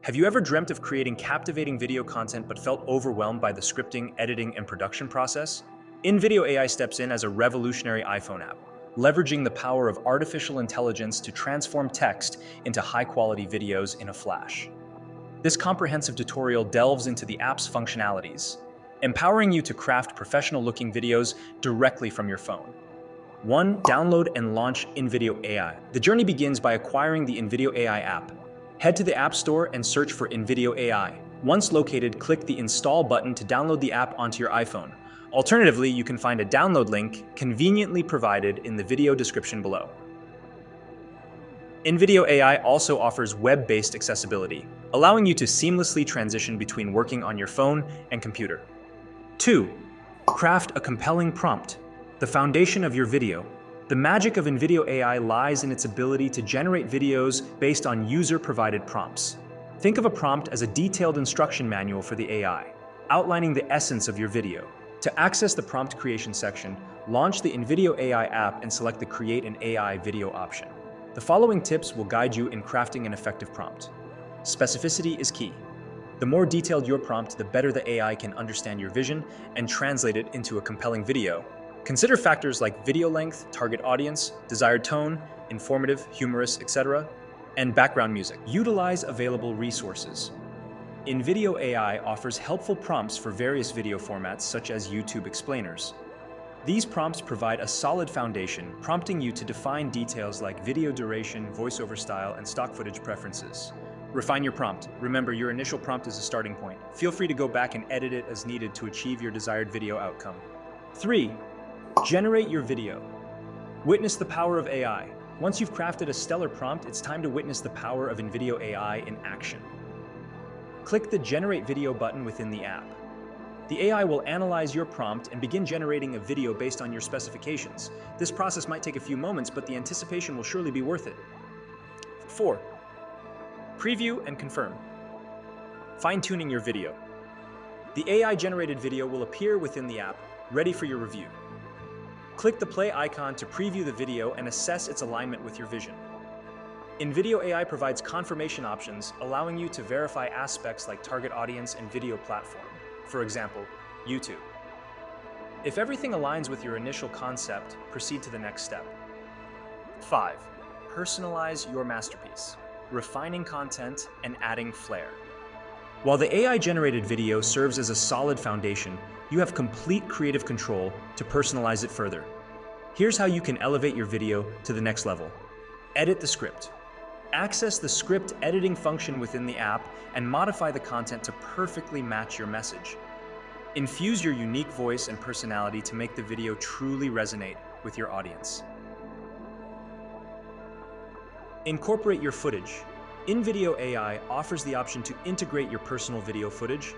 Have you ever dreamt of creating captivating video content but felt overwhelmed by the scripting, editing, and production process? InVideo AI steps in as a revolutionary iPhone app, leveraging the power of artificial intelligence to transform text into high-quality videos in a flash. This comprehensive tutorial delves into the app's functionalities, empowering you to craft professional-looking videos directly from your phone. 1. Download and launch Invideo AI. The journey begins by acquiring the Invideo AI app. Head to the App Store and search for Invideo AI. Once located, click the Install button to download the app onto your iPhone. Alternatively, you can find a download link conveniently provided in the video description below. Invideo AI also offers web-based accessibility, allowing you to seamlessly transition between working on your phone and computer. 2. Craft a compelling prompt. The foundation of your video. The magic of Invideo AI lies in its ability to generate videos based on user-provided prompts. Think of a prompt as a detailed instruction manual for the AI, outlining the essence of your video. To access the prompt creation section, launch the Invideo AI app and select the Create an AI video option. The following tips will guide you in crafting an effective prompt. Specificity is key. The more detailed your prompt, the better the AI can understand your vision and translate it into a compelling video. Consider factors like video length, target audience, desired tone, informative, humorous, etc., and background music. Utilize available resources. Invideo AI offers helpful prompts for various video formats such as YouTube explainers. These prompts provide a solid foundation, prompting you to define details like video duration, voiceover style, and stock footage preferences. Refine your prompt. Remember, your initial prompt is a starting point. Feel free to go back and edit it as needed to achieve your desired video outcome. 3. Generate your video. Witness the power of AI. Once you've crafted a stellar prompt, it's time to witness the power of Invideo AI in action. Click the Generate Video button within the app. The AI will analyze your prompt and begin generating a video based on your specifications. This process might take a few moments, but the anticipation will surely be worth it. 4. Preview and confirm. Fine-tuning your video. The AI-generated video will appear within the app, ready for your review. Click the play icon to preview the video and assess its alignment with your vision. Invideo AI provides confirmation options, allowing you to verify aspects like target audience and video platform, for example, YouTube. If everything aligns with your initial concept, proceed to the next step. 5. Personalize your masterpiece, refining content and adding flair. While the AI-generated video serves as a solid foundation, you have complete creative control to personalize it further. Here's how you can elevate your video to the next level. Edit the script. Access the script editing function within the app and modify the content to perfectly match your message. Infuse your unique voice and personality to make the video truly resonate with your audience. Incorporate your footage. Invideo AI offers the option to integrate your personal video footage,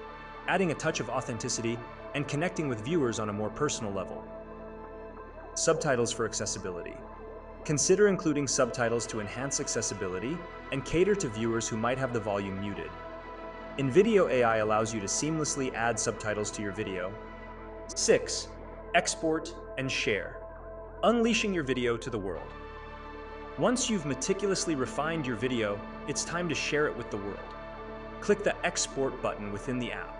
adding a touch of authenticity and connecting with viewers on a more personal level. Subtitles for accessibility. Consider including subtitles to enhance accessibility and cater to viewers who might have the volume muted. Invideo AI allows you to seamlessly add subtitles to your video. 6. Export and share. Unleashing your video to the world. Once you've meticulously refined your video, it's time to share it with the world. Click the Export button within the app.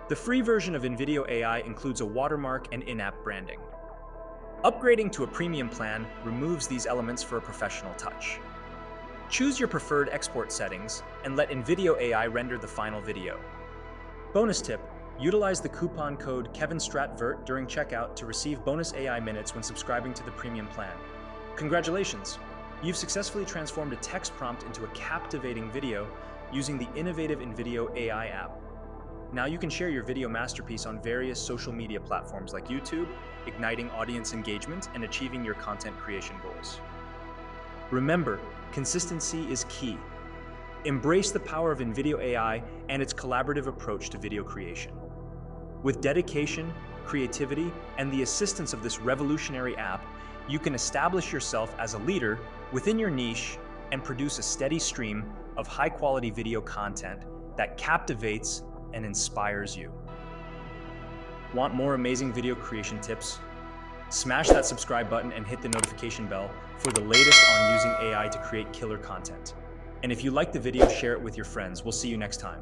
The free version of Invideo AI includes a watermark and in-app branding. Upgrading to a premium plan removes these elements for a professional touch. Choose your preferred export settings and let Invideo AI render the final video. Bonus tip: utilize the coupon code KevinStratVert during checkout to receive bonus AI minutes when subscribing to the premium plan. Congratulations! You've successfully transformed a text prompt into a captivating video using the innovative Invideo AI app. Now you can share your video masterpiece on various social media platforms like YouTube, igniting audience engagement and achieving your content creation goals. Remember, consistency is key. Embrace the power of Invideo AI and its collaborative approach to video creation. With dedication, creativity, and the assistance of this revolutionary app, you can establish yourself as a leader within your niche and produce a steady stream of high-quality video content that captivates and inspires you. Want more amazing video creation tips? Smash that subscribe button and hit the notification bell for the latest on using AI to create killer content. And if you liked the video, share it with your friends. We'll see you next time.